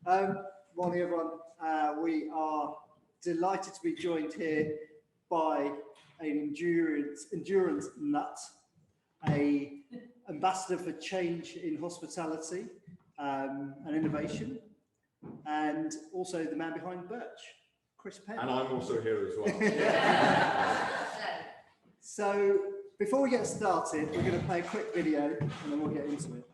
Morning, everyone. We are delighted to be joined here by an endurance nut, an ambassador for change in hospitality and innovation, and also the man behind Birch, Chris Penn. And I'm also here as well. So before we get started, we're going to play a quick video and then we'll get into it.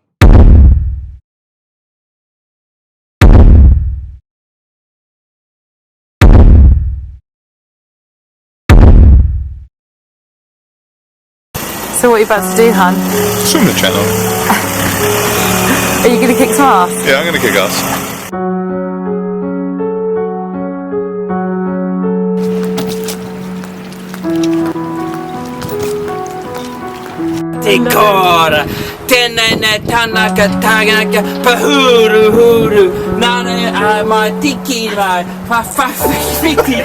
So what are you about to do, hun? Swim the channel. Are you going to kick some ass? Yeah, I'm going to kick ass. Tikora, tenene tanaka tanaka, pahuru huru, nane I my tiki my fiti.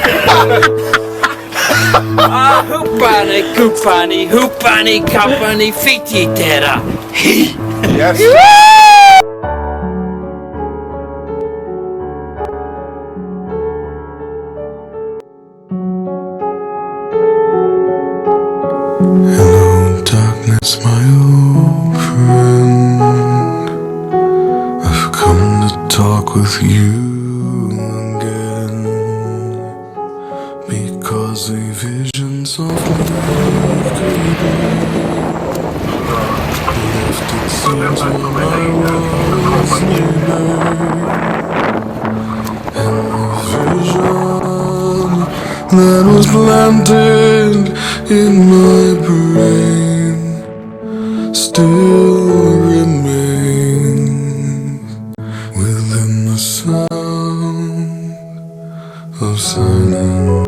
Ah, hupani, kupani, hupani, kapani, fiti tera. Yes. Hello, darkness, my old friend. I've come to talk with you again, because a vision softly left its scenes when I was sleeping, and the vision that was planted in my brain still remains within the sound of silence.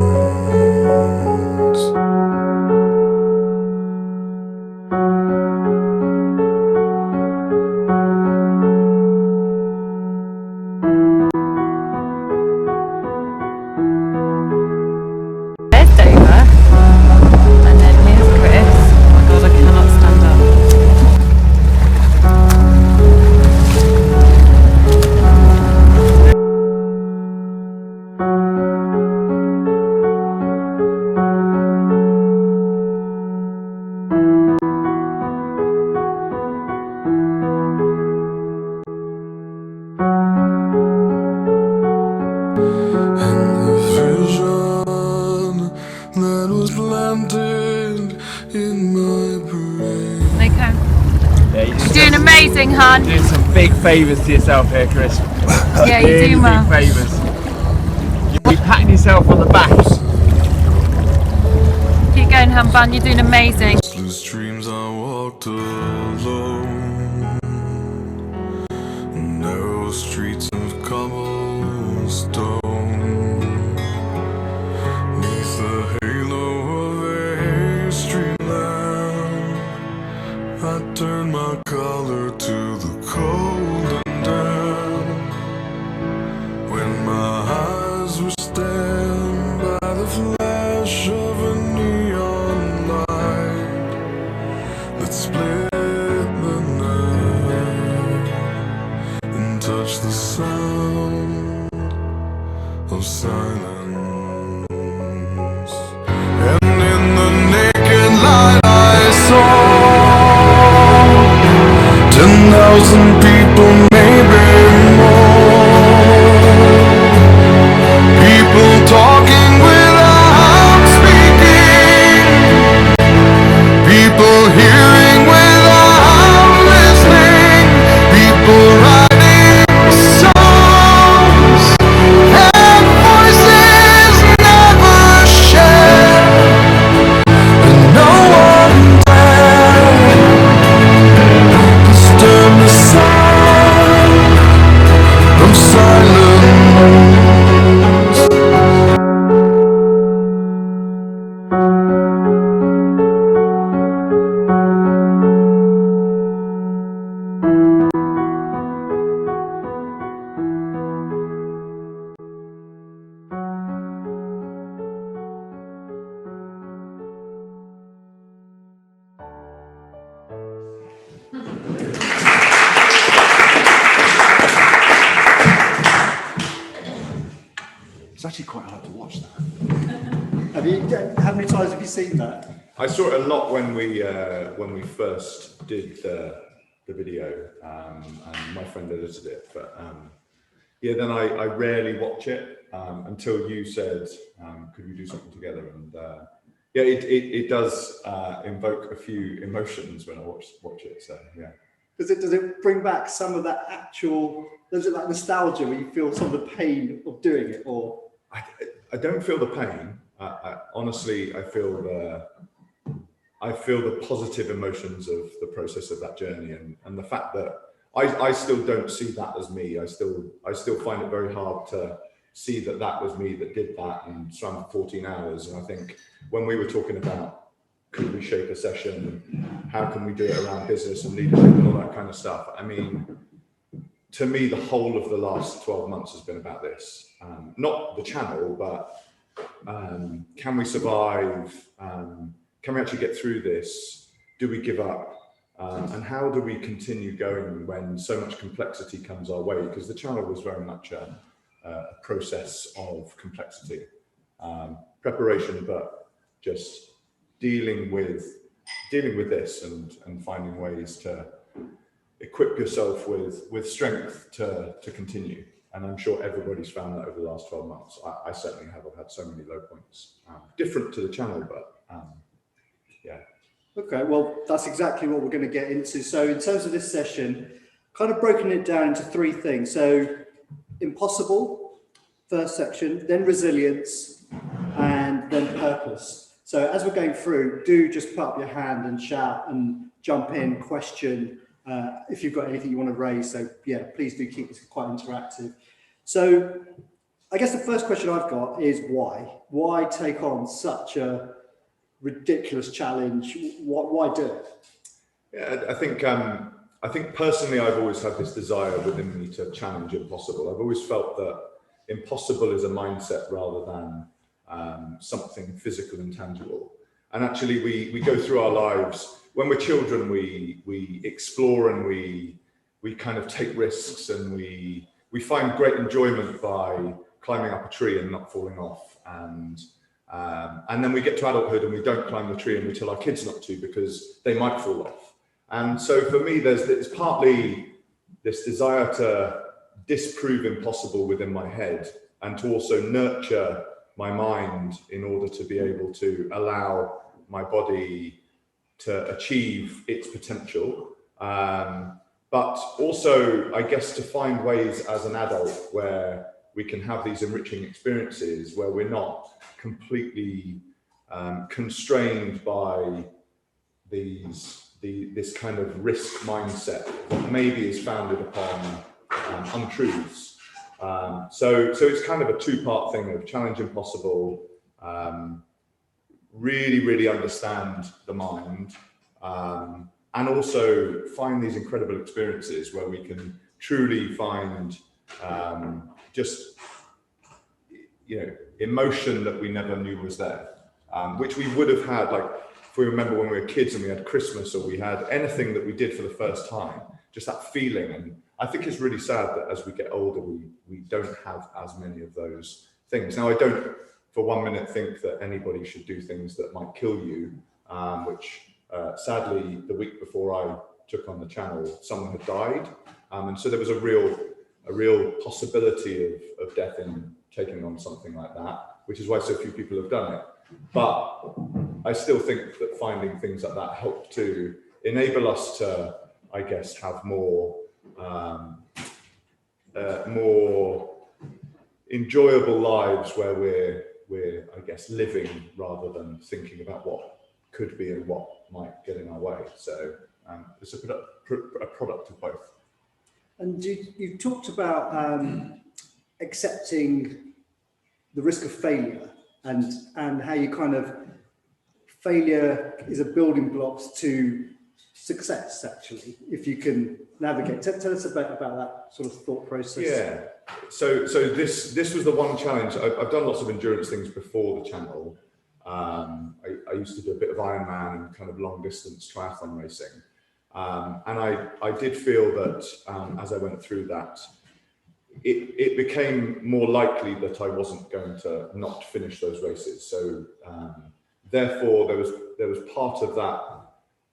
You're doing amazing, hun. Doing some big favours to yourself here, Chris. Yeah, you're doing well. Big favours. You'll be patting yourself on the back. Keep going, hun bun. You're doing amazing. Restless dreams, I walked alone, narrow streets of cobblestone, neath the halo of a street lamp. I turned my collar to the cold and damp, when my eyes were stabbed by the flash of a neon light that split the night and touched the sound of silence. And in the naked light I saw 10,000 people, maybe more. People talking without speaking, people hearing without listening, people writing songs and voices never shared, and no one dared disturb the sound It's actually quite hard to watch that. How many times have you seen that? I saw it a lot when we first did the video, and my friend edited it. But yeah, then I rarely watch it until you said, "Could we do something together?" And yeah, it does invoke a few emotions when I watch it. So yeah. Does it bring back some of that actual? Does it like nostalgia where you feel some of the pain of doing it, or? I don't feel the pain. Honestly, I feel the positive emotions of the process of that journey, and the fact that I still don't see that as me. I still find it very hard to see that was me that did that and swam for 14 hours. And I think when we were talking about could we shape a session, how can we do it around business and leadership and all that kind of stuff, I mean, to me, the whole of the last 12 months has been about this. Not the channel, but can we survive? Can we actually get through this? Do we give up? And how do we continue going when so much complexity comes our way? Because the channel was very much a process of complexity, preparation, but just dealing with this and finding ways to equip yourself with strength to continue. And I'm sure everybody's found that over the last 12 months. I certainly have. I've had so many low points, different to the channel, but yeah. Okay, well, that's exactly what we're going to get into. So in terms of this session, kind of broken it down into three things. So impossible, first section, then resilience, and then purpose. So as we're going through, do just put up your hand and shout and jump in, question, if you've got anything you want to raise. So yeah, please do keep this quite interactive. So I guess the first question I've got is why? Why take on such a ridiculous challenge? Why do it? Yeah, I think personally, I've always had this desire within me to challenge impossible. I've always felt that impossible is a mindset rather than something physical and tangible. And actually, we go through our lives. When we're children, we explore and we kind of take risks, and we find great enjoyment by climbing up a tree and not falling off. And then we get to adulthood and we don't climb the tree, and we tell our kids not to because they might fall off. And so for me, there's partly this desire to disprove impossible within my head, and to also nurture my mind in order to be able to allow my body to achieve its potential. But also, I guess, to find ways as an adult where we can have these enriching experiences where we're not completely constrained by this kind of risk mindset that maybe is founded upon untruths. So it's kind of a two-part thing of challenge impossible, really understand the mind, and also find these incredible experiences where we can truly find just, emotion that we never knew was there, which we would have had, like, if we remember when we were kids and we had Christmas, or we had anything that we did for the first time, just that feeling. And I think it's really sad that as we get older, we don't have as many of those things. Now, I don't for 1 minute think that anybody should do things that might kill you, which sadly, the week before I took on the channel, someone had died. And so there was a real possibility of death in taking on something like that, which is why so few people have done it. But I still think that finding things like that help to enable us to, I guess, have more enjoyable lives where we're, I guess, living rather than thinking about what could be and what might get in our way. So it's a product of both. And you talked about accepting the risk of failure, and how you kind of, failure is a building blocks to success, actually, if you can navigate. Tell us about that sort of thought process. Yeah. So this was the one challenge. I've done lots of endurance things before the channel. I used to do a bit of Ironman and kind of long distance triathlon racing. And I did feel that as I went through that, it became more likely that I wasn't going to not finish those races. So therefore, there was part of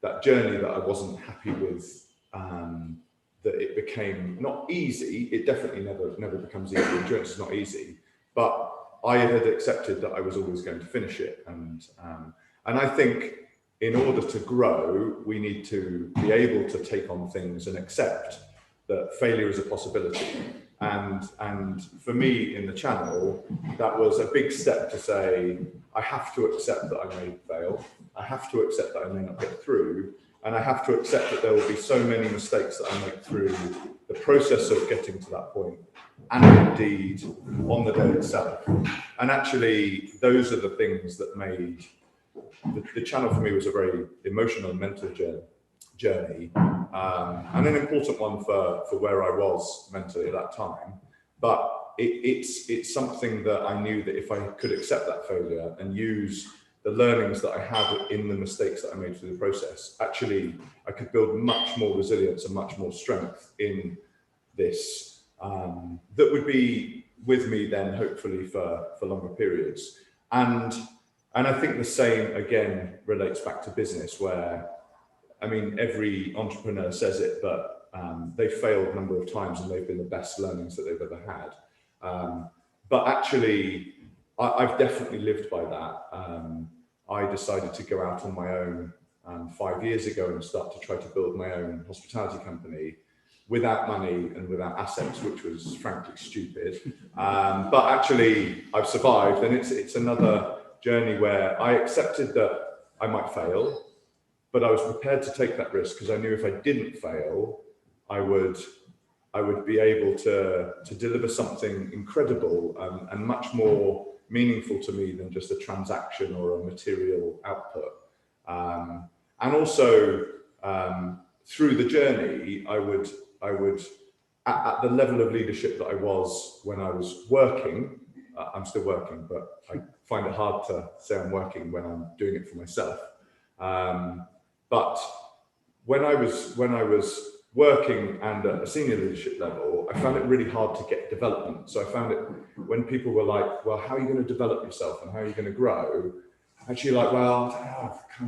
that journey that I wasn't happy with. That it became not easy. It definitely never becomes easy. Endurance is not easy, but I had accepted that I was always going to finish it. And I think in order to grow, we need to be able to take on things and accept that failure is a possibility. And for me in the channel, that was a big step to say, I have to accept that I may fail. I have to accept that I may not get through. And I have to accept that there will be so many mistakes that I make through the process of getting to that point, and indeed on the day itself. And actually, those are the things that made the channel for me was a very emotional and mental journey, and an important one for where I was mentally at that time. But it's something that I knew that if I could accept that failure and use the learnings that I had in the mistakes that I made through the process, actually, I could build much more resilience and much more strength in this that would be with me then, hopefully, for longer periods. And I think the same, again, relates back to business, where, I mean, every entrepreneur says it, but they've failed a number of times and they've been the best learnings that they've ever had. But actually, I've definitely lived by that. I decided to go out on my own 5 years ago and start to try to build my own hospitality company without money and without assets, which was frankly stupid. But actually, I've survived, and it's another journey where I accepted that I might fail, but I was prepared to take that risk because I knew if I didn't fail, I would be able to deliver something incredible and much more meaningful to me than just a transaction or a material output. And also through the journey, I would at the level of leadership that I was when I was working, I'm still working, but I find it hard to say I'm working when I'm doing it for myself. But when I was working and at a senior leadership level, I found it really hard to get development. So I found it when people were like, well, how are you going to develop yourself and how are you going to grow? Actually, like, well, I've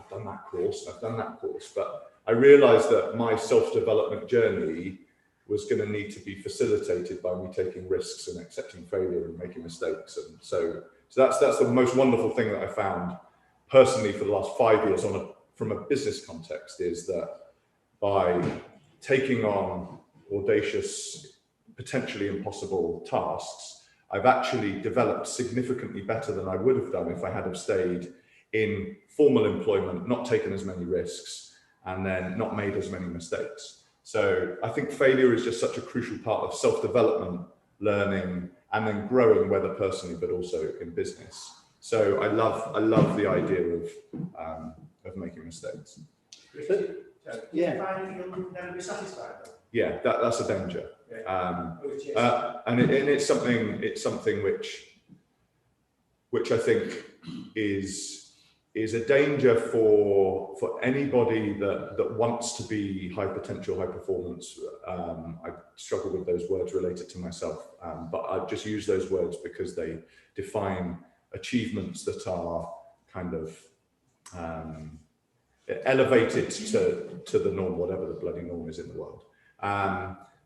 done that course, I've done that course, but I realized that my self-development journey was going to need to be facilitated by me taking risks and accepting failure and making mistakes. And so that's the most wonderful thing that I found personally for the last 5 years from a business context, is that by taking on audacious, potentially impossible tasks, I've actually developed significantly better than I would have done if I had have stayed in formal employment, not taken as many risks, and then not made as many mistakes. So I think failure is just such a crucial part of self-development, learning, and then growing, whether personally, but also in business. So I love the idea of making mistakes. Yeah. Never be satisfied though? Yeah, that's a danger. And it's something which I think is a danger for anybody that wants to be high potential, high performance. I struggle with those words related to myself, but I just use those words because they define achievements that are kind of elevated to the norm, whatever the bloody norm is in the world.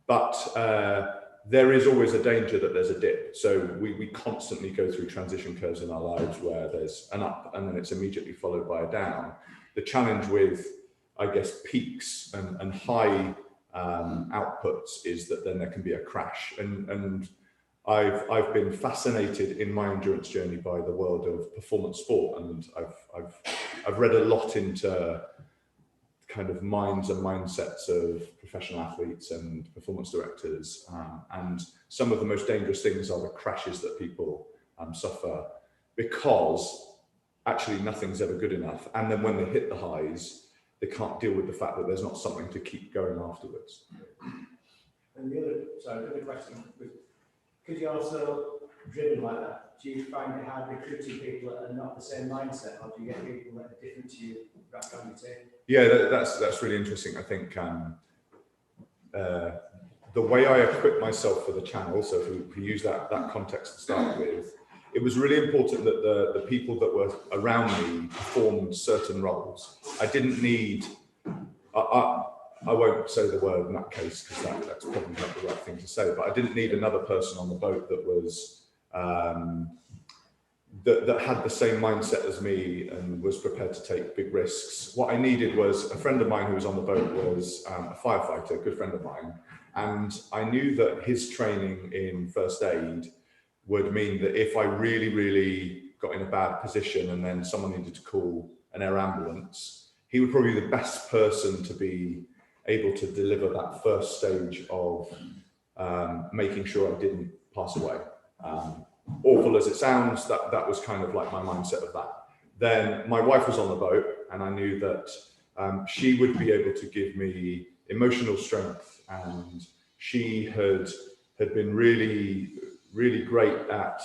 But there is always a danger that there's a dip. So we constantly go through transition curves in our lives where there's an up and then it's immediately followed by a down. The challenge with, I guess, peaks and high outputs is that then there can be a crash. And I've been fascinated in my endurance journey by the world of performance sport, and I've read a lot into kind of minds and mindsets of professional athletes and performance directors, and some of the most dangerous things are the crashes that people suffer because actually nothing's ever good enough, and then when they hit the highs, they can't deal with the fact that there's not something to keep going afterwards. And the other question was, because you're also driven like that, do you find it hard recruiting people that are not the same mindset, or do you get people that are different to you wrapped around your team? Yeah, that's really interesting. I think the way I equipped myself for the channel, so if we use that context to start with, it was really important that the people that were around me performed certain roles. I didn't need, I won't say the word in that case because that's probably not the right thing to say, but I didn't need another person on the boat that was, that had the same mindset as me and was prepared to take big risks. What I needed was a friend of mine who was on the boat was a firefighter, a good friend of mine. And I knew that his training in first aid would mean that if I really, really got in a bad position and then someone needed to call an air ambulance, he would probably be the best person to be able to deliver that first stage of making sure I didn't pass away. Awful as it sounds, that was kind of like my mindset of that. Then my wife was on the boat and I knew that she would be able to give me emotional strength, and she had been really, really great at,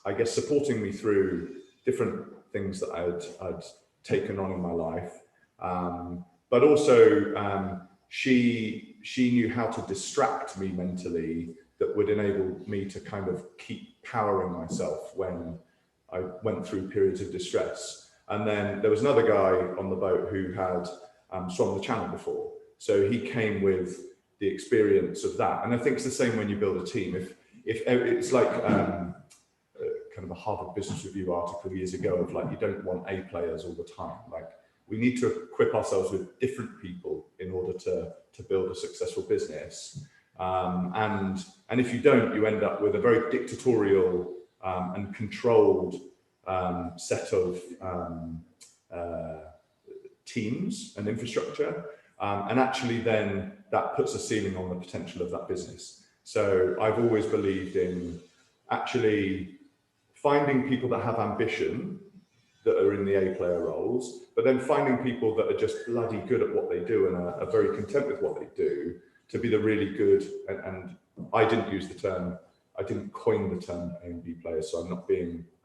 I guess, supporting me through different things that I'd taken on in my life. But also she knew how to distract me mentally that would enable me to kind of keep powering myself when I went through periods of distress. And then there was another guy on the boat who had swum the channel before. So he came with the experience of that. And I think it's the same when you build a team. If it's like kind of a Harvard Business Review article years ago of like, you don't want A players all the time. Like, we need to equip ourselves with different people in order to build a successful business. And if you don't, you end up with a very dictatorial and controlled set of teams and infrastructure. And actually then that puts a ceiling on the potential of that business. So I've always believed in actually finding people that have ambition, that are in the A player roles, but then finding people that are just bloody good at what they do and are very content with what they do, to be the really good, and I didn't use the term, I didn't coin the term A and B players, so I'm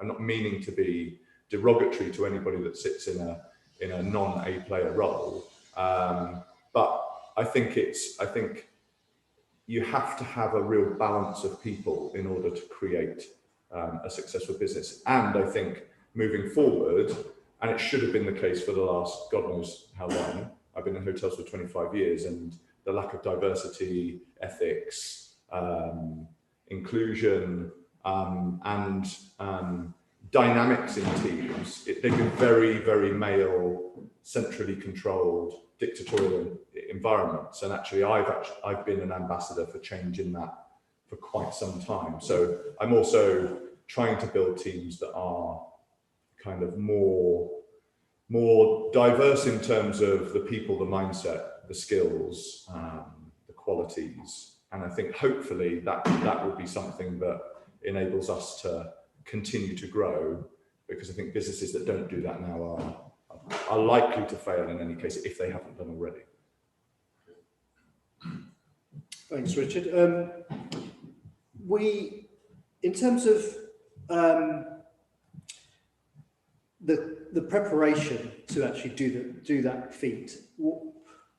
not meaning to be derogatory to anybody that sits in a non-A player role. But I think you have to have a real balance of people in order to create a successful business. And I think moving forward, and it should have been the case for the last, God knows how long, I've been in hotels for 25 years, and the lack of diversity, ethics, inclusion, and dynamics in teams, they've been very, very male, centrally controlled, dictatorial environments. And actually, I've been an ambassador for change in that for quite some time. So I'm also trying to build teams that are kind of more diverse in terms of the people, the mindset, the skills, the qualities. And I think hopefully that will be something that enables us to continue to grow, because I think businesses that don't do that now are likely to fail in any case if they haven't done already. Thanks, Richard. In terms of the preparation to actually do that feat,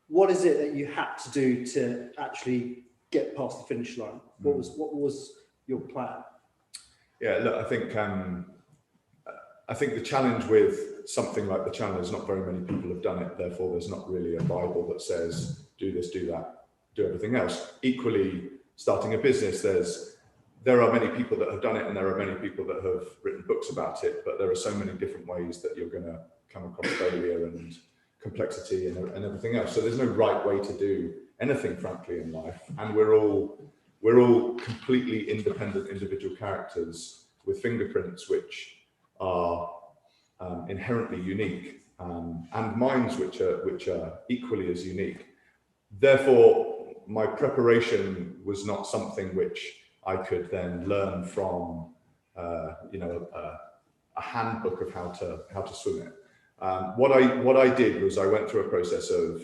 what is it that you had to do to actually get past the finish line? What was your plan? Yeah, look, I think the challenge with something like the channel is not very many people have done it. Therefore, there's not really a Bible that says do this, do that, do everything else. Equally, starting a business, there are many people that have done it, and there are many people that have written books about it, but there are so many different ways that you're going to come across failure and complexity and everything else. So there's no right way to do anything, frankly, in life. And we're all completely independent individual characters with fingerprints which are inherently unique, and minds which are equally as unique. Therefore, my preparation was not something which I could then learn from, a handbook of how to swim it. What I did was I went through a process of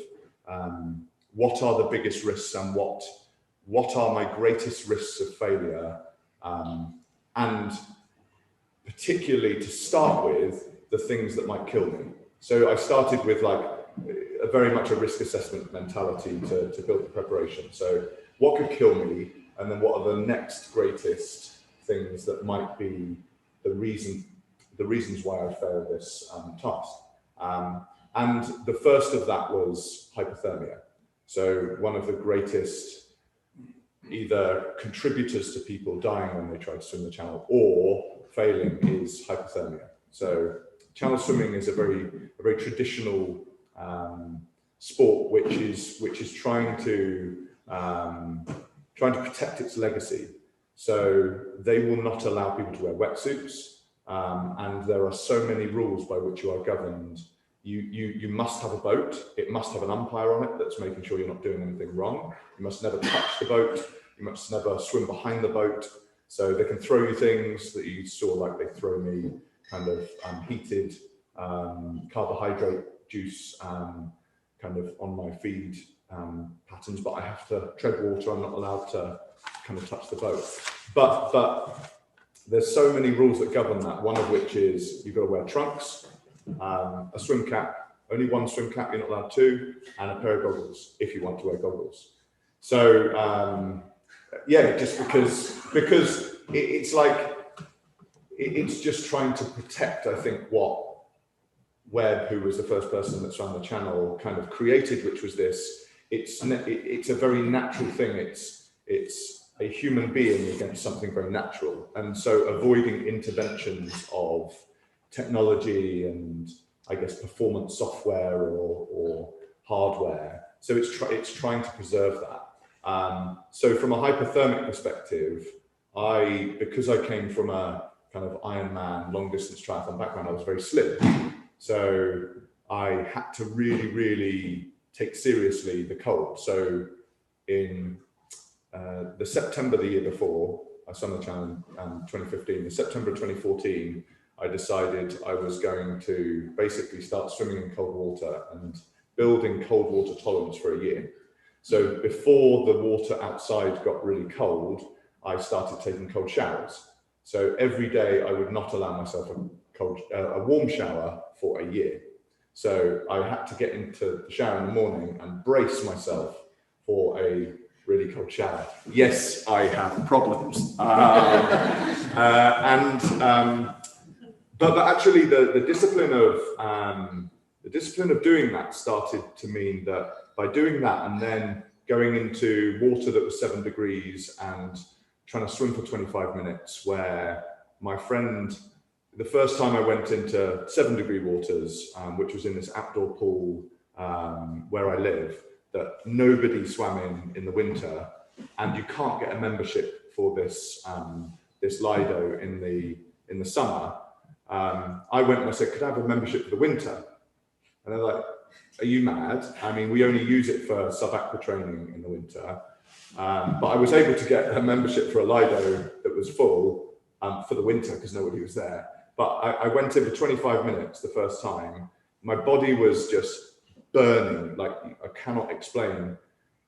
what are the biggest risks and what are my greatest risks of failure, and particularly to start with the things that might kill me. So I started with like very much a risk assessment mentality to build the preparation. So what could kill me, and then what are the next greatest things that might be the reasons why I failed this task. And the first of that was hypothermia. So one of the greatest either contributors to people dying when they try to swim the channel or failing is hypothermia. So channel swimming is a very traditional sport which is trying to protect its legacy. So they will not allow people to wear wetsuits, and there are so many rules by which you are governed. You must have a boat. It must have an umpire on it that's making sure you're not doing anything wrong. You must never touch the boat. You must never swim behind the boat. So they can throw you things that you saw, like they throw me kind of heated carbohydrate juice kind of on my feed patterns, but I have to tread water. I'm not allowed to kind of touch the boat. But there's so many rules that govern that, one of which is you've got to wear trunks, a swim cap, only one swim cap, you're not allowed two, and a pair of goggles if you want to wear goggles. So yeah, just because it's like it's just trying to protect, I think, what Webb, who was the first person that swam the channel, kind of created, which was this. It's a very natural thing. It's a human being against something very natural, and so avoiding interventions of technology and, I guess, performance software or hardware. So it's trying to preserve that. So from a hypothermic perspective, because I came from a kind of Ironman long distance triathlon background, I was very slim. So I had to really, really take seriously the cold. So in the September the year before, I swam the channel in 2015, the September 2014, I decided I was going to basically start swimming in cold water and building cold water tolerance for a year. So before the water outside got really cold, I started taking cold showers. So every day I would not allow myself a warm shower for a year. So I had to get into the shower in the morning and brace myself for a really cold shower. Yes, I have problems. But actually the discipline of doing that started to mean that by doing that and then going into water that was 7 degrees and trying to swim for 25 minutes, where my friend, the first time I went into 7-degree waters, which was in this outdoor pool where I live, that nobody swam in the winter, and you can't get a membership for this this Lido in the summer. I went and I said, could I have a membership for the winter? And they're like, are you mad? I mean, we only use it for sub-aqua training in the winter. But I was able to get a membership for a Lido that was full for the winter because nobody was there. But I went in for 25 minutes the first time. My body was just burning. Like, I cannot explain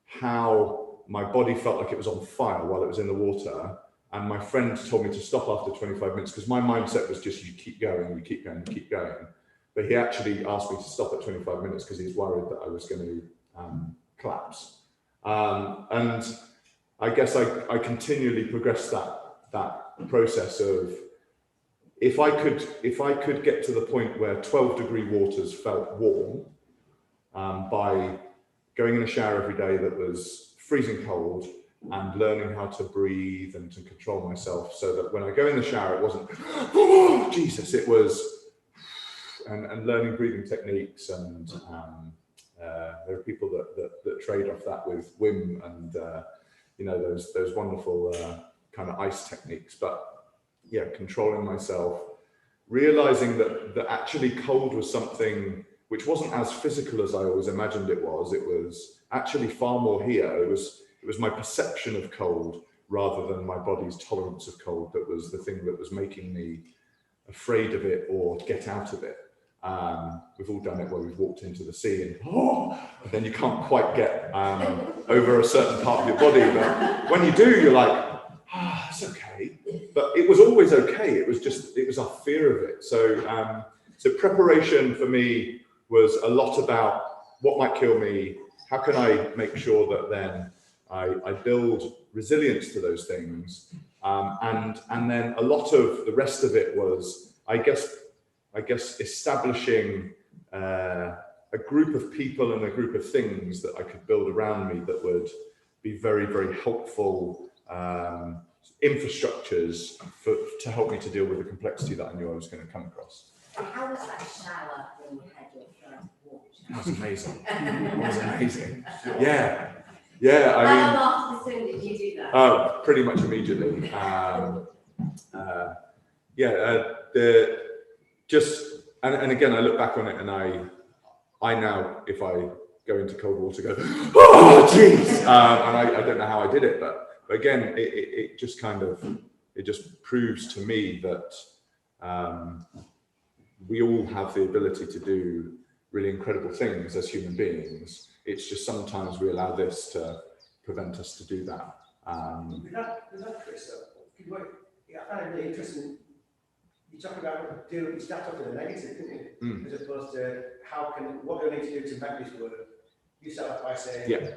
how my body felt like it was on fire while it was in the water. And my friend told me to stop after 25 minutes because my mindset was just, you keep going, you keep going, you keep going. But he actually asked me to stop at 25 minutes because he was worried that I was going to collapse. And I guess I continually progressed that process of, if I could get to the point where 12-degree waters felt warm by going in a shower every day that was freezing cold, and learning how to breathe and to control myself, so that when I go in the shower, it wasn't, oh, Jesus, it was, and learning breathing techniques. And there are people that trade off that with Wim and, those wonderful kind of ice techniques. But yeah, controlling myself, realizing that actually cold was something which wasn't as physical as I always imagined it was. It was actually far more here. It was my perception of cold rather than my body's tolerance of cold that was the thing that was making me afraid of it or get out of it. We've all done it where we've walked into the sea and then you can't quite get over a certain part of your body. But when you do, you're like, it's okay. But it was always okay. It was our fear of it. So preparation for me was a lot about what might kill me. How can I make sure that then I build resilience to those things, and then a lot of the rest of it was, I guess establishing a group of people and a group of things that I could build around me that would be very, very helpful infrastructures to help me to deal with the complexity that I knew I was going to come across. How was that shower when you had your first walk? That was amazing. It was amazing. Yeah. Yeah, I mean, How long after the swim did you do that? pretty much immediately. And again, I look back on it and I now, if I go into cold water, go, oh, jeez. And I don't know how I did it, but again, it just kind of, it just proves to me that we all have the ability to do really incredible things as human beings. It's just sometimes we allow this to prevent us to do that. With that, Chris, I find it really interesting. You talk about you start talking the negative, didn't you? As opposed to what do I need to do to make this work? You start off by saying,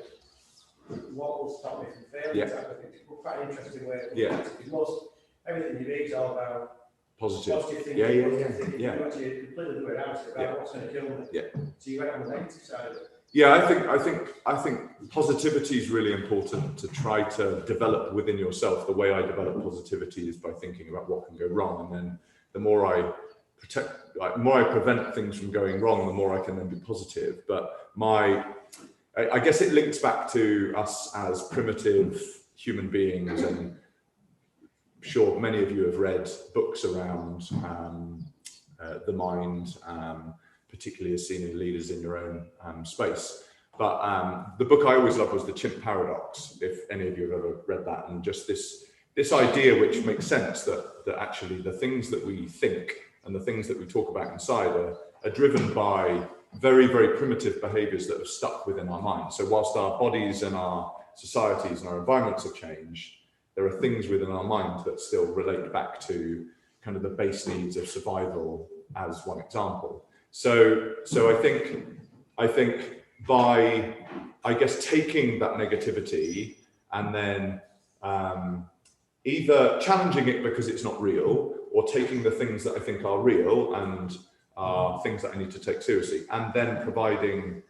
what will stop me from failing? Yeah. I think it's quite an interesting way of Yeah. because everything you read is all about Positive thinking. Yeah. You actually completely do it out about what's going to kill me. Yeah. So you went on the negative side of it. Yeah, I think positivity is really important to try to develop within yourself. The way I develop positivity is by thinking about what can go wrong, and then the more I prevent things from going wrong, the more I can then be positive. But I guess it links back to us as primitive human beings, and I'm sure many of you have read books around the mind, particularly as senior leaders in your own space. But the book I always loved was The Chimp Paradox, if any of you have ever read that, and just this idea, which makes sense, that actually the things that we think and the things that we talk about inside are driven by very, very primitive behaviors that have stuck within our minds. So whilst our bodies and our societies and our environments have changed, there are things within our mind that still relate back to kind of the base needs of survival, as one example. So I think by, I guess, taking that negativity and then either challenging it because it's not real, or taking the things that I think are real and are things that I need to take seriously, and then providing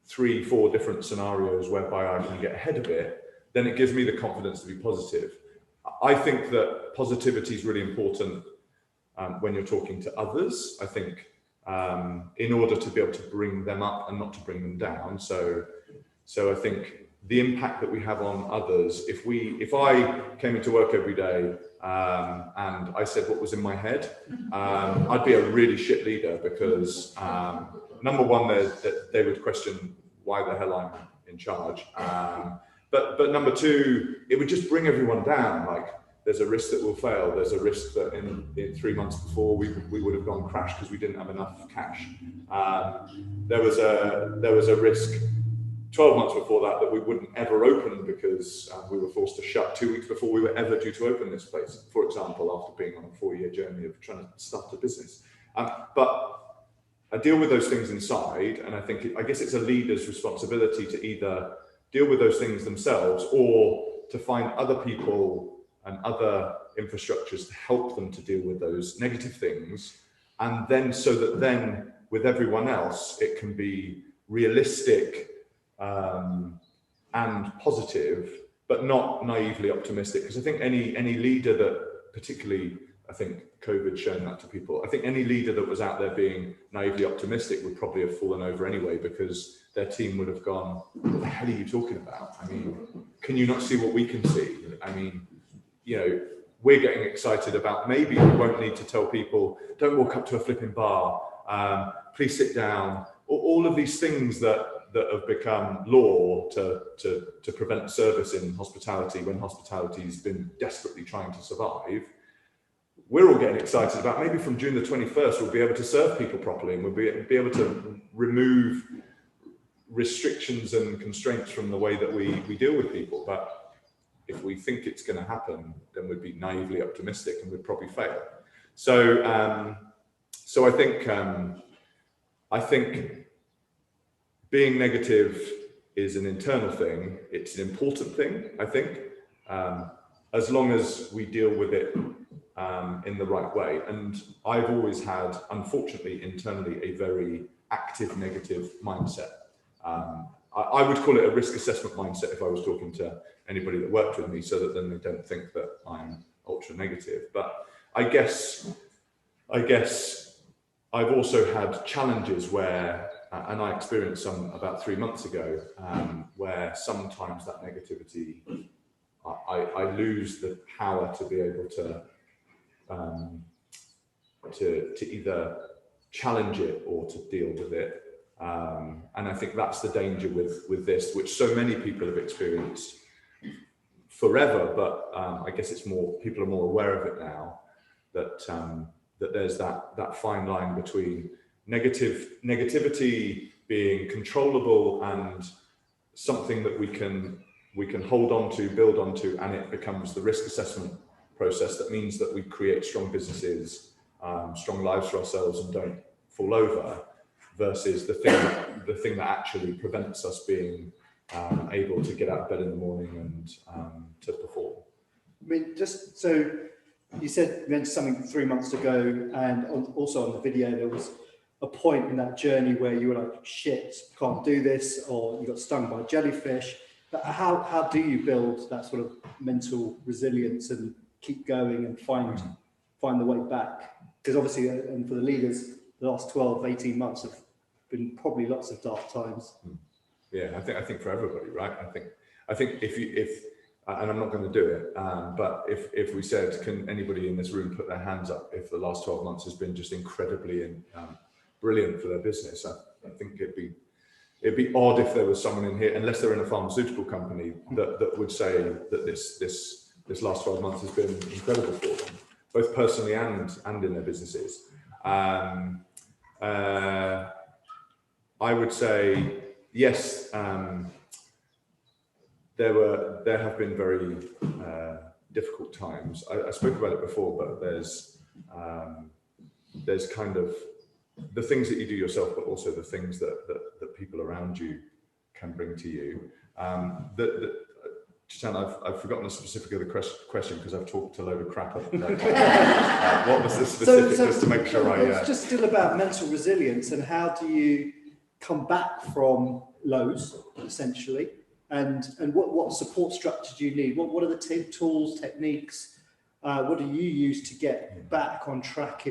3-4 different scenarios whereby I can get ahead of it, then it gives me the confidence to be positive. I think that positivity is really important when you're talking to others. I think in order to be able to bring them up and not to bring them down. So I think the impact that we have on others, if I came into work every day and I said what was in my head, I'd be a really shit leader, because number one, they would question why the hell I'm in charge. But number two, it would just bring everyone down. Like, there's a risk that we'll fail. There's a risk that in 3 months before we would have gone crash because we didn't have enough cash. There was a risk 12 months before that we wouldn't ever open because we were forced to shut 2 weeks before we were ever due to open this place, for example, after being on a 4-year journey of trying to start a business. But I deal with those things inside, and I guess it's a leader's responsibility to either deal with those things themselves or to find other people and other infrastructures to help them to deal with those negative things, and then so that then with everyone else it can be realistic and positive, but not naively optimistic. Because I think any leader that, particularly, I think COVID's shown that to people, I think any leader that was out there being naively optimistic would probably have fallen over anyway, because their team would have gone, what the hell are you talking about? I mean, can you not see what we can see? I mean, we're getting excited about, maybe we won't need to tell people, don't walk up to a flipping bar, please sit down, all of these things that have become law to prevent service in hospitality when hospitality's been desperately trying to survive. We're all getting excited about, maybe from June the 21st, we'll be able to serve people properly, and we'll be able to remove restrictions and constraints from the way that we deal with people. But if we think it's going to happen, then we'd be naively optimistic and we'd probably fail. So I think being negative is an internal thing. It's an important thing, I think, as long as we deal with it in the right way. And I've always had, unfortunately, internally, a very active negative mindset. I would call it a risk assessment mindset if I was talking to anybody that worked with me, so that then they don't think that I'm ultra negative. But I guess I've also had challenges where, and I experienced some about 3 months ago, where sometimes that negativity, I lose the power to be able to either challenge it or to deal with it. And I think that's the danger with this, which so many people have experienced forever, but I guess it's more, people are more aware of it now, that there's that fine line between negativity being controllable and something that we can hold on to, build onto, and it becomes the risk assessment process that means that we create strong businesses, strong lives for ourselves, and don't fall over, versus the thing that actually prevents us being able to get out of bed in the morning and to perform. I mean, just so you mentioned something 3 months ago, and also on the video, there was a point in that journey where you were like, shit, can't do this, or you got stung by jellyfish. But how do you build that sort of mental resilience and keep going and find the way back? Because obviously, and for the leaders, the last 12, 18 months have been probably lots of dark times. Yeah, I think for everybody, right? I think if and I'm not going to do it, but if we said, can anybody in this room put their hands up if the last 12 months has been just incredibly brilliant for their business? I think it'd be odd if there was someone in here, unless they're in a pharmaceutical company, that would say that this last 12 months has been incredible for them, both personally and in their businesses. I would say yes. There have been very difficult times. I spoke about it before, but there's kind of the things that you do yourself, but also the things that people around you can bring to you. I've forgotten the specific of the question because I've talked a load of crap. What was the specific, just to make sure It's just still about mental resilience, and how do you come back from lows, essentially, and what support structure do you need? What are the tools, techniques? What do you use to get back on track?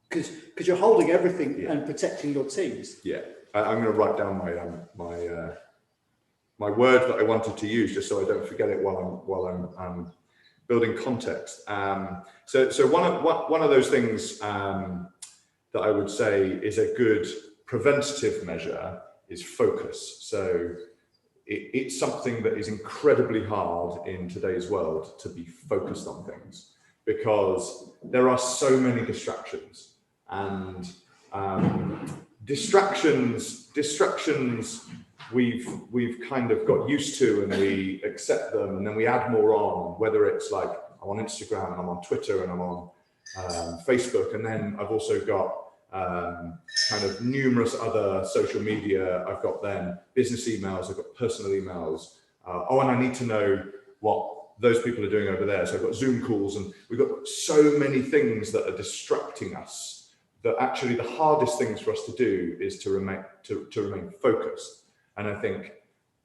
Because you're holding everything and protecting your teams. Yeah, I'm going to write down my word that I wanted to use, just so I don't forget it while I'm building context. So one of those things that I would say is a good preventative measure is focus. So it's something that is incredibly hard in today's world to be focused on things, because there are so many distractions, and distractions we've kind of got used to, and we accept them, and then we add more on, whether it's like I'm on Instagram and I'm on Twitter and I'm on Facebook, and then I've also got kind of numerous other social media. I've got then business emails, I've got personal emails. And I need to know what those people are doing over there. So I've got Zoom calls, and we've got so many things that are distracting us, that actually the hardest things for us to do is to remain focused. And I think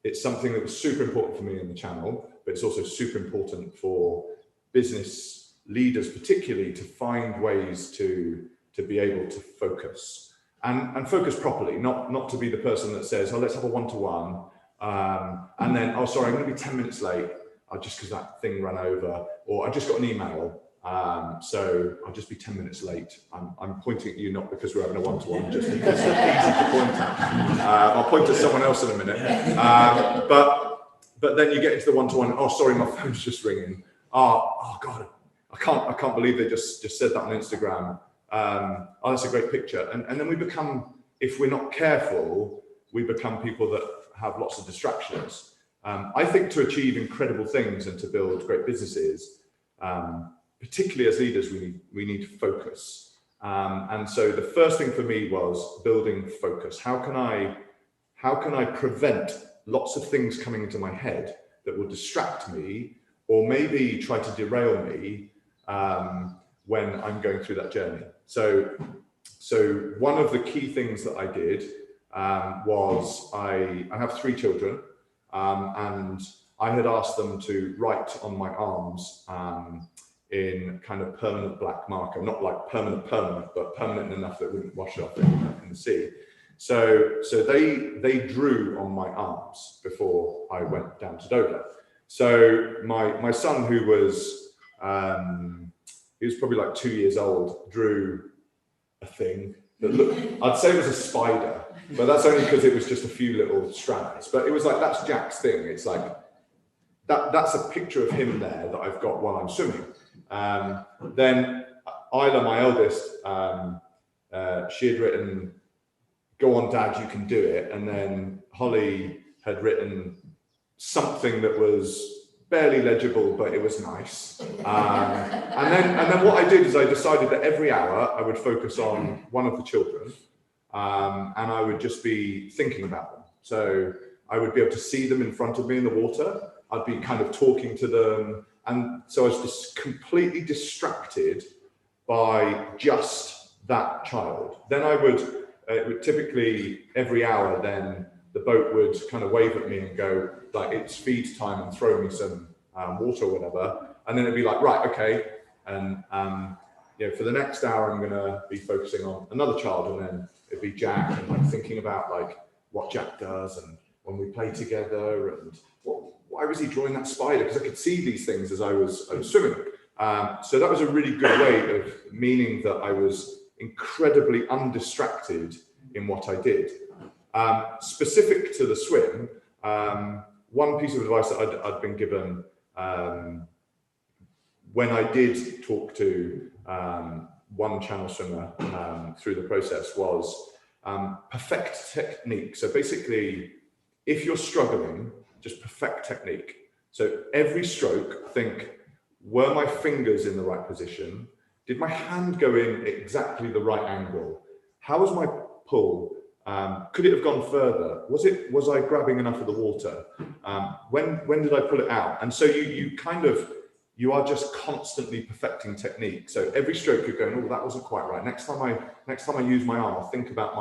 it's something that was super important for me in the channel, but it's also super important for business leaders, particularly, to find ways to be able to focus and focus properly, not to be the person that says, oh, let's have a one-to-one, and then, oh, sorry, I'm going to be 10 minutes late, just because that thing ran over, or I just got an email, so I'll just be 10 minutes late. I'm pointing at you not because we're having a one-to-one, just because it's easy to point at. I'll point at someone else in a minute. But then you get into the one-to-one, oh, sorry, my phone's just ringing. Oh God, I can't believe they just said that on Instagram. Oh, that's a great picture. And then we become, if we're not careful, we become people that have lots of distractions. I think to achieve incredible things and to build great businesses, particularly as leaders, we need focus. And so the first thing for me was building focus. How can I prevent lots of things coming into my head that will distract me or maybe try to derail me when I'm going through that journey. So one of the key things that I did was I have 3 children, and I had asked them to write on my arms in kind of permanent black marker, not like permanent, but permanent enough that it wouldn't wash off in the sea. So they drew on my arms before I went down to Dover. So my son, who was he was probably like 2 years old, drew a thing that looked, I'd say it was a spider, but that's only because it was just a few little strands. But it was like, that's Jack's thing. It's like that's a picture of him there that I've got while I'm swimming. Then Isla, my eldest, she had written, "Go on, Dad, you can do it." And then Holly had written something that was barely legible, but it was nice. And then what I did is I decided that every hour I would focus on one of the children, and I would just be thinking about them. So I would be able to see them in front of me in the water. I'd be kind of talking to them. And so I was just completely distracted by just that child. Then it would typically every hour, then the boat would kind of wave at me and go like, "It's feed time," and throw me some water or whatever. And then it'd be like, right, okay. And for the next hour, I'm going to be focusing on another child. And then it'd be Jack, and like thinking about like what Jack does and when we play together and why was he drawing that spider? Because I could see these things as I was swimming. So that was a really good way of meaning that I was incredibly undistracted in what I did. Specific to the swim, one piece of advice that I'd been given when I did talk to one channel swimmer through the process was perfect technique. So basically, if you're struggling, just perfect technique. So every stroke, think, were my fingers in the right position? Did my hand go in exactly the right angle? How was my pull? Could it have gone further? Was I grabbing enough of the water? When did I pull it out? And so you are just constantly perfecting technique. So every stroke you're going, oh, that wasn't quite right. Next time I use my arm, I'll think about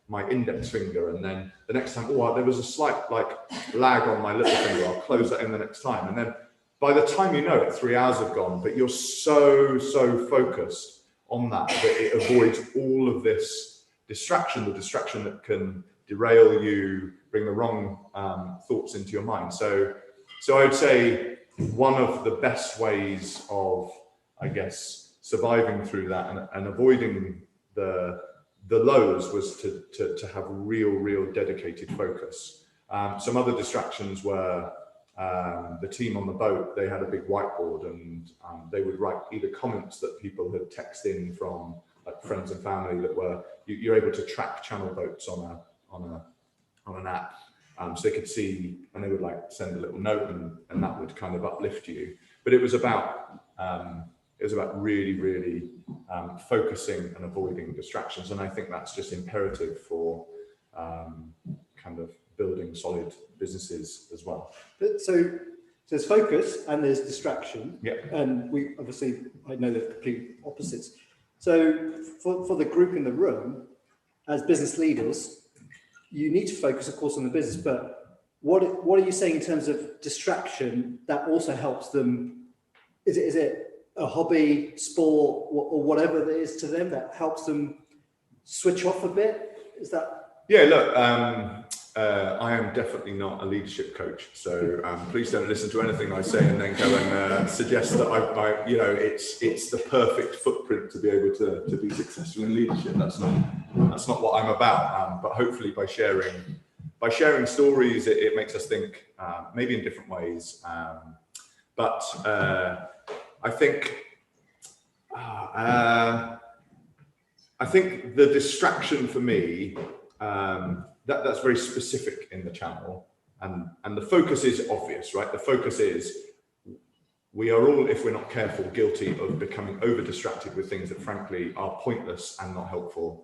my index finger, and then the next time, oh, there was a slight like lag on my little finger, I'll close that in the next time. And then by the time you know it, 3 hours have gone, but you're so focused on that it avoids all of this distraction, the distraction that can derail you, bring the wrong thoughts into your mind. So I would say one of the best ways of, I guess, surviving through that and avoiding the lows was to have real dedicated focus. Some other distractions were the team on the boat. They had a big whiteboard, and they would write either comments that people had texted in from like friends and family that were you're able to track channel boats on an app, so they could see, and they would like send a little note, and that would kind of uplift you. But it was about really focusing and avoiding distractions, and I think that's just imperative for kind of building solid businesses as well. So there's focus and there's distraction. Yeah. And I know they're complete opposites. So for the group in the room, as business leaders, you need to focus, of course, on the business, but what are you saying in terms of distraction that also helps them? Is it a hobby, sport, or whatever it is to them that helps them switch off a bit? Is that? Yeah, look, I am definitely not a leadership coach, so please don't listen to anything I say and then go and suggest that it's the perfect footprint to be able to be successful in leadership. That's not what I'm about. But hopefully, by sharing stories, it makes us think maybe in different ways. But I think the distraction for me. That's very specific in the channel, and the focus is obvious, right? The focus is we are all, if we're not careful, guilty of becoming over distracted with things that frankly are pointless and not helpful.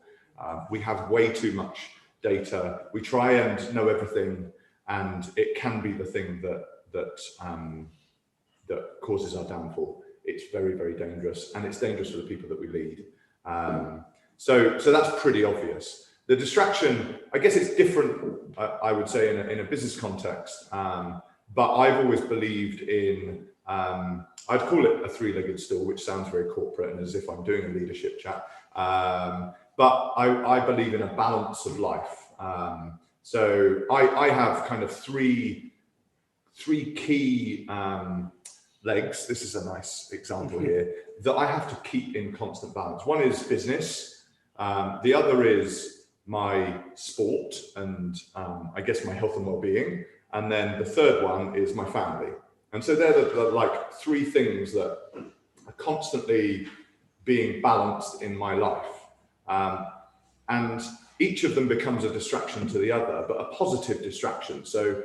We have way too much data. We try and know everything, and it can be the thing that causes our downfall. It's very, very dangerous, and it's dangerous for the people that we lead. So that's pretty obvious. The distraction, I guess it's different, I would say, in a business context, but I've always believed in, I'd call it a three-legged stool, which sounds very corporate and as if I'm doing a leadership chat, but I believe in a balance of life. So I have kind of three key legs, this is a nice example here, that I have to keep in constant balance. One is business, the other is my sport and I guess my health and well-being, and then the third one is my family. And so they're the like three things that are constantly being balanced in my life. And each of them becomes a distraction to the other, but a positive distraction. So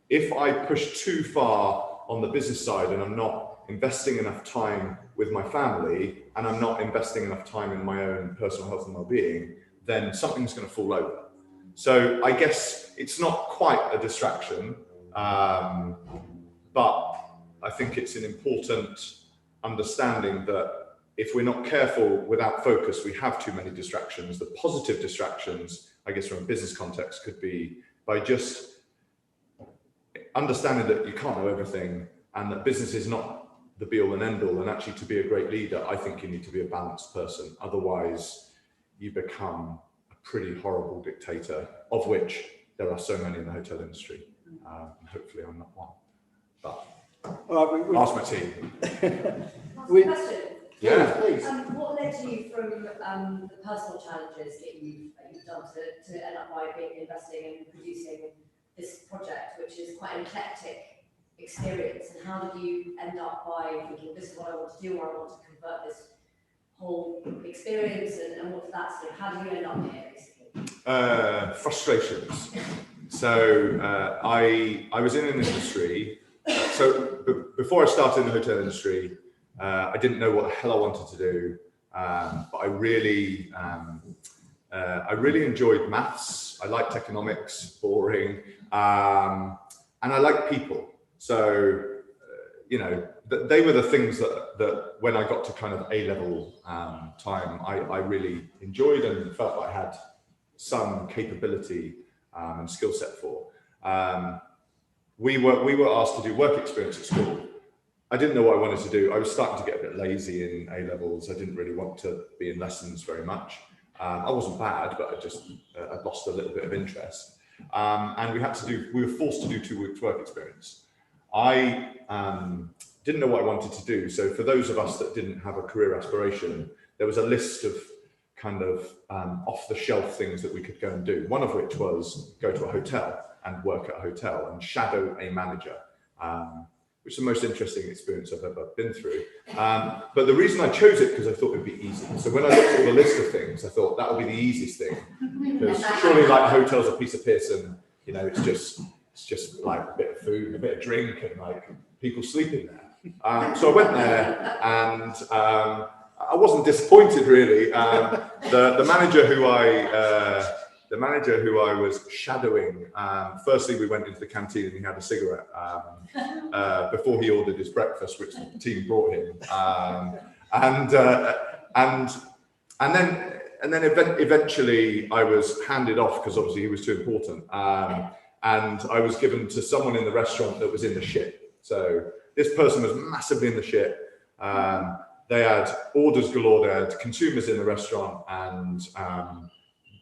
if I push too far on the business side and I'm not investing enough time with my family and I'm not investing enough time in my own personal health and well-being, then something's going to fall over. So I guess it's not quite a distraction, but I think it's an important understanding that if we're not careful without focus, we have too many distractions. The positive distractions, I guess from a business context, could be by just understanding that you can't know everything and that business is not the be all and end all. And actually to be a great leader, I think you need to be a balanced person. Otherwise you become a pretty horrible dictator, of which there are so many in the hotel industry. Hopefully I'm not one, but ask my team. Question. Yeah. Please. What led you from the personal challenges that you've done to end up by investing and producing this project, which is quite an eclectic experience? And how did you end up by thinking, this is what I want to do, or I want to convert this whole experience, and what did that sort of, how did you end up here, basically? Frustrations. So I was in an industry, so before I started in the hotel industry, I didn't know what the hell I wanted to do, but I really enjoyed maths. I liked economics, boring, and I liked people. So, you know, they were the things that when I got to kind of A-level time, I really enjoyed and felt like I had some capability and skill set for. We were asked to do work experience at school. I didn't know what I wanted to do. I was starting to get a bit lazy in A-levels. I didn't really want to be in lessons very much. I wasn't bad, but I lost a little bit of interest. And we were forced to do 2 weeks work experience. I didn't know what I wanted to do. So for those of us that didn't have a career aspiration, there was a list of kind of off the shelf things that we could go and do. One of which was go to a hotel and work at a hotel and shadow a manager. Which is the most interesting experience I've ever been through. But the reason I chose it, because I thought it would be easy. So when I looked at the list of things, I thought that would be the easiest thing. Because surely like a hotel's a piece of piss and, you know, it's just like a bit of food and a bit of drink and like people sleeping there. So I went there and I wasn't disappointed really. The manager who I was shadowing, firstly, we went into the canteen and he had a cigarette before he ordered his breakfast, which the team brought him. And then eventually I was handed off because obviously he was too important. And I was given to someone in the restaurant that was in the shit. So this person was massively in the shit. They had orders galore, they had consumers in the restaurant, and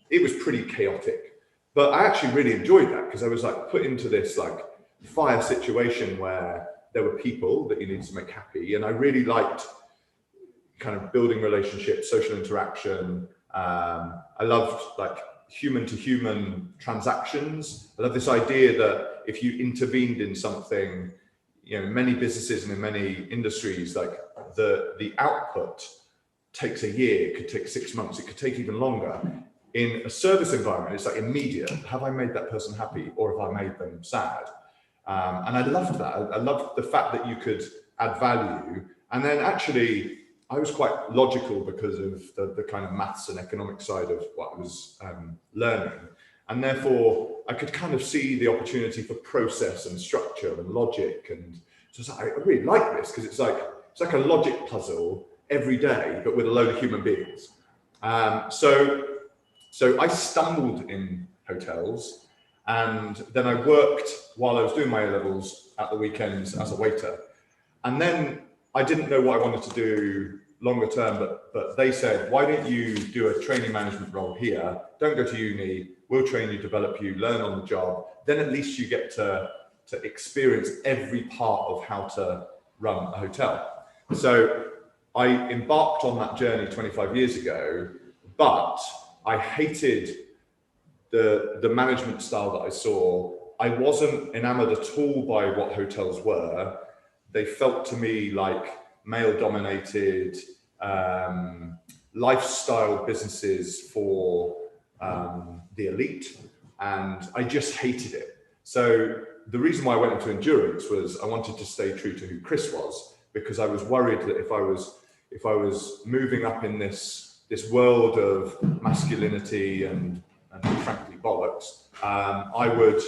it was pretty chaotic, but I actually really enjoyed that because I was like put into this like fire situation where there were people that you needed to make happy. And I really liked kind of building relationships, social interaction. I loved like human to human transactions. I love this idea that if you intervened in something, you know, in many businesses and in many industries, like the output takes a year, it could take 6 months, it could take even longer. In a service environment, it's like immediate. Have I made that person happy or have I made them sad? And I loved that. I loved the fact that you could add value. And then actually, I was quite logical because of the kind of maths and economic side of what I was learning. And therefore, I could kind of see the opportunity for process and structure and logic. And so I was like, I really like this, because it's like a logic puzzle every day, but with a load of human beings. So I stumbled in hotels, and then I worked while I was doing my A-levels at the weekends as a waiter. And then I didn't know what I wanted to do longer term, but they said, why don't you do a training management role here? Don't go to uni, we'll train you, develop you, learn on the job. Then at least you get to experience every part of how to run a hotel. So I embarked on that journey 25 years ago, but I hated the management style that I saw. I wasn't enamored at all by what hotels were. They felt to me like male-dominated lifestyle businesses for the elite, and I just hated it. So the reason why I went into endurance was I wanted to stay true to who Chris was, because I was worried that if I was moving up in this world of masculinity and frankly bollocks, I would,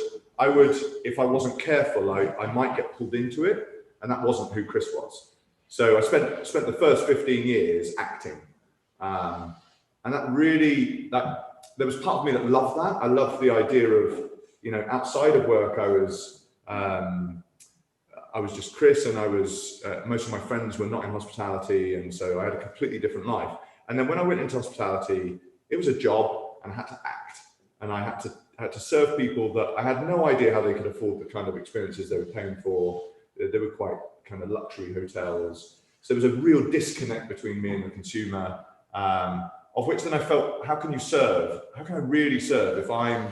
if I wasn't careful, I might get pulled into it, and that wasn't who Chris was. So I spent the first 15 years acting, and that really, there was part of me that loved that. I loved the idea of, outside of work, I was just Chris, and I was most of my friends were not in hospitality, and so I had a completely different life. And then when I went into hospitality, it was a job, and I had to act, and I had to serve people that I had no idea how they could afford the kind of experiences they were paying for. They were quite kind of luxury hotels, so there was a real disconnect between me and the consumer. Of which then I felt, how can you serve? How can I really serve if I'm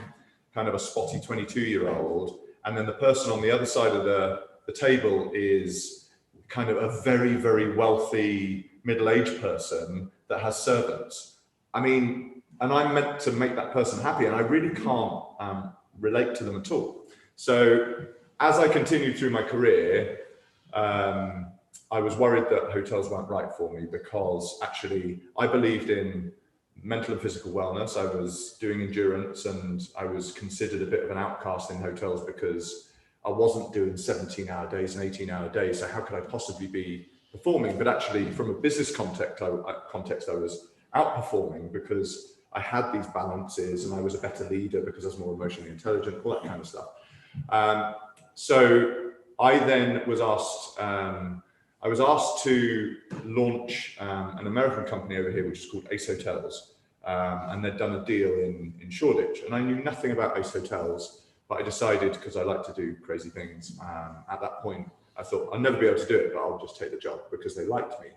kind of a spotty 22-year-old, and then the person on the other side of the table is kind of a very, very wealthy middle-aged person that has servants? I mean, and I'm meant to make that person happy, and I really can't relate to them at all. So as I continued through my career, I was worried that hotels weren't right for me, because actually I believed in mental and physical wellness. I was doing endurance, and I was considered a bit of an outcast in hotels because I wasn't doing 17-hour days and 18-hour days. So how could I possibly be performing? But actually, from a business context, I was outperforming because I had these balances, and I was a better leader because I was more emotionally intelligent, all that kind of stuff. So I then was asked, to launch an American company over here, which is called Ace Hotels. And they'd done a deal in Shoreditch, and I knew nothing about Ace Hotels, but I decided, because I like to do crazy things, at that point, I thought I'll never be able to do it, but I'll just take the job because they liked me.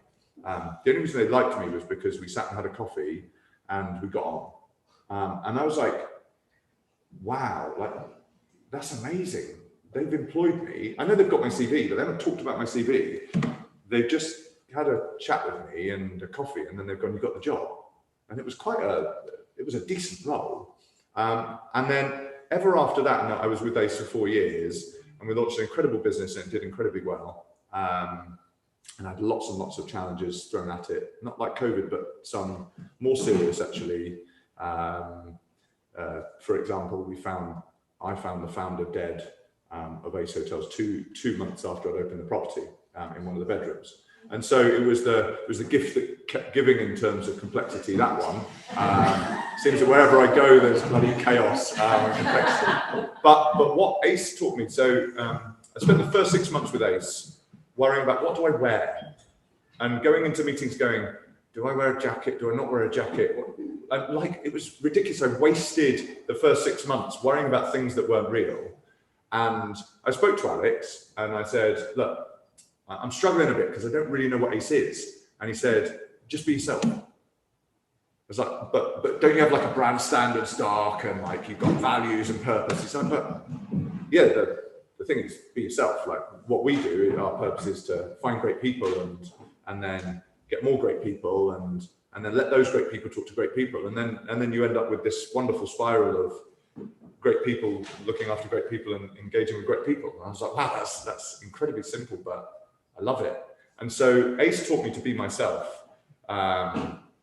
The only reason they liked me was because we sat and had a coffee and we got on. And I was like, wow, like, that's amazing. They've employed me. I know they've got my CV, but they haven't talked about my CV. They've just had a chat with me and a coffee, and then they've gone, you got the job. And it was it was a decent role. And then ever after that, and I was with Ace for 4 years, and we launched an incredible business, and it did incredibly well. And I had lots and lots of challenges thrown at it, not like COVID, but some more serious, actually. For example, I found the founder dead of Ace Hotels two months after I'd opened the property in one of the bedrooms. And so it was the gift that kept giving in terms of complexity, that one. Seems that wherever I go, there's bloody chaos and complexity. But what Ace taught me, so I spent the first 6 months with Ace worrying about what do I wear? And going into meetings going, do I wear a jacket? Do I not wear a jacket? And like, it was ridiculous. I wasted the first 6 months worrying about things that weren't real. And I spoke to Alex and I said, look, I'm struggling a bit because I don't really know what Ace is. And he said, just be yourself. I was like, but don't you have like a brand standards doc and like you've got values and purpose? He said, but yeah, the thing is, be yourself. Like what we do, our purpose is to find great people and then get more great people and then let those great people talk to great people. And then you end up with this wonderful spiral of great people looking after great people and engaging with great people. And I was like, wow, that's incredibly simple, but I love it. And so Ace taught me to be myself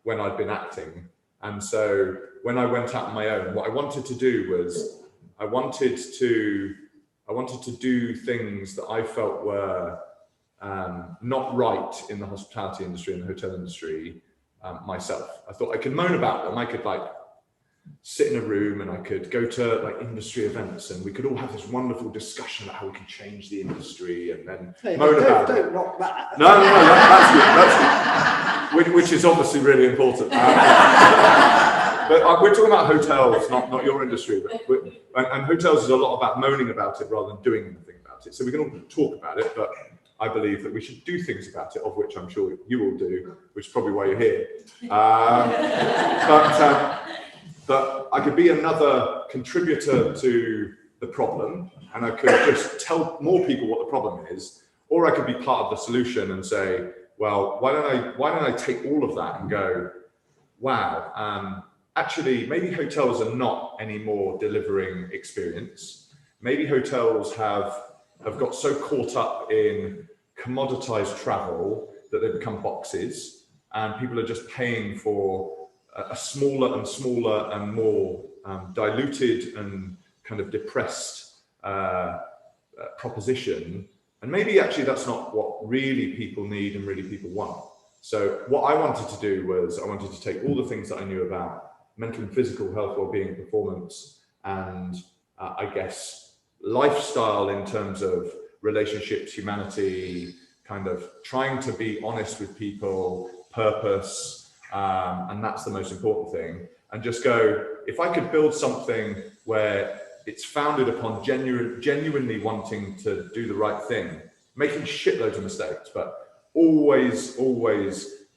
when I'd been acting. And so when I went out on my own, what I wanted to do was I wanted to do things that I felt were not right in the hospitality industry and the hotel industry myself. I thought I could moan about them. I could like sit in a room and I could go to like industry events and we could all have this wonderful discussion about how we can change the industry and then moan about it. Don't knock that. No, that's good. Which is obviously really important. But we're talking about hotels, not your industry. And hotels is a lot about moaning about it rather than doing anything about it. So we can all talk about it, but I believe that we should do things about it, of which I'm sure you all do, which is probably why you're here. But I could be another contributor to the problem, and I could just tell more people what the problem is, or I could be part of the solution and say, well, why don't I take all of that and go, wow, actually, maybe hotels are not anymore delivering experience. Maybe hotels have got so caught up in commoditized travel that they become boxes, and people are just paying for a smaller and smaller and more diluted and kind of depressed proposition. And maybe actually that's not what really people need and really people want. So what I wanted to do was I wanted to take all the things that I knew about mental and physical health, well-being, performance, and I guess lifestyle in terms of relationships, humanity, kind of trying to be honest with people, purpose, and that's the most important thing. And just go, if I could build something where it's founded upon genuinely wanting to do the right thing, making shitloads of mistakes, but always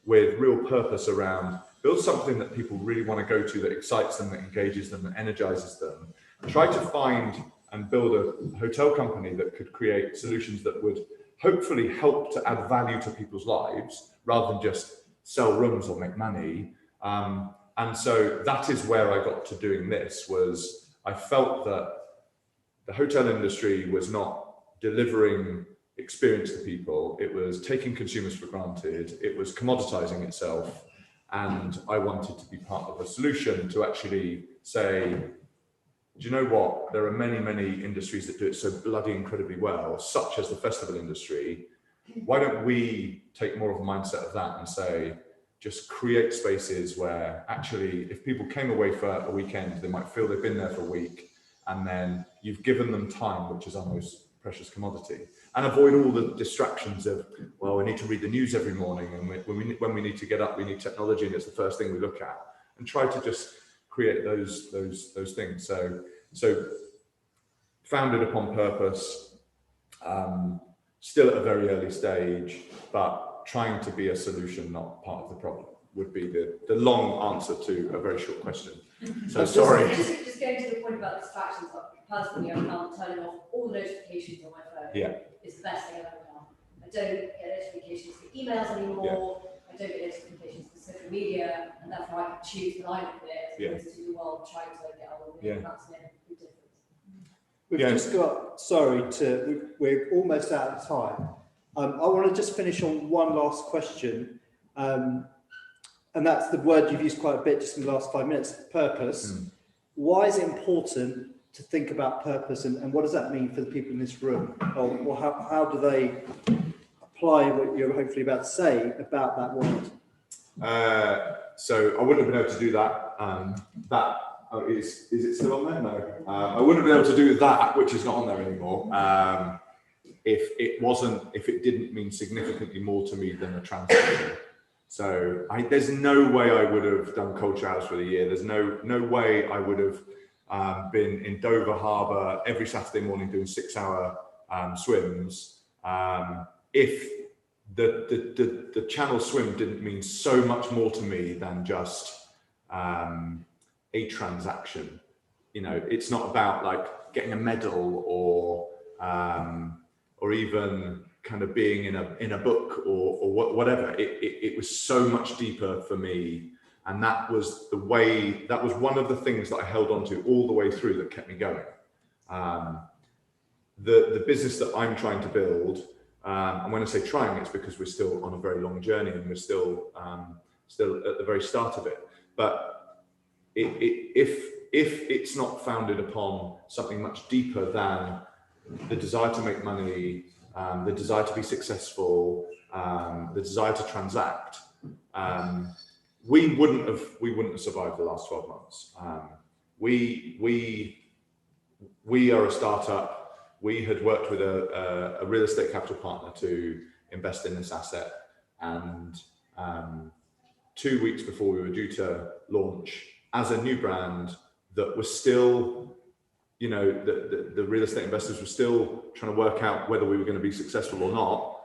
with real purpose around, build something that people really want to go to, that excites them, that engages them, that energizes them. Try to find and build a hotel company that could create solutions that would hopefully help to add value to people's lives rather than just sell rooms or make money. And so that is where I got to doing this, was I felt that the hotel industry was not delivering experience to people. It was taking consumers for granted. It was commoditizing itself. And I wanted to be part of a solution to actually say, do you know what? There are many industries that do it so bloody incredibly well, such as the festival industry. Why don't we take more of a mindset of that and say, just create spaces where actually, if people came away for a weekend, they might feel they've been there for a week, and then you've given them time, which is our most precious commodity, and avoid all the distractions of, well, we need to read the news every morning, and when we need to get up, we need technology, and it's the first thing we look at, and try to just create those things. So founded upon purpose, still at a very early stage, but trying to be a solution, not part of the problem, would be the long answer to a very short question. So sorry. Just going to the point about distractions, personally, I found turning off all the notifications on my phone is the best thing I've ever done. I don't get notifications for emails anymore. I don't get notifications for social media, and therefore I can choose when I look at it as opposed to, well, trying to get on with it. That's a big difference. We've just got, we're almost out of time. I want to just finish on one last question. And that's the word you've used quite a bit just in the last 5 minutes, purpose. Why is it important to think about purpose, and what does that mean for the people in this room? Or how do they apply what you're hopefully about to say about that word? So I wouldn't have been able to do that. Is it still on there? No. I wouldn't have been able to do that, which is not on there anymore. If it didn't mean significantly more to me than a transaction. So there's no way I would have done Culture House for the year. There's no way I would have been in Dover Harbour every Saturday morning doing 6-hour swims if the Channel swim didn't mean so much more to me than just a transaction. You know, it's not about like getting a medal or even kind of being in a book or whatever. It was so much deeper for me, and that was one of the things that I held on to all the way through that kept me going. The business that I'm trying to build, and when I say trying, it's because we're still on a very long journey and we're still at the very start of it. But if it's not founded upon something much deeper than the desire to make money, the desire to be successful, the desire to transact, we wouldn't have survived the last 12 months. We are a startup. We had worked with a real estate capital partner to invest in this asset, and 2 weeks before we were due to launch as a new brand that was still, you know, the real estate investors were still trying to work out whether we were going to be successful or not.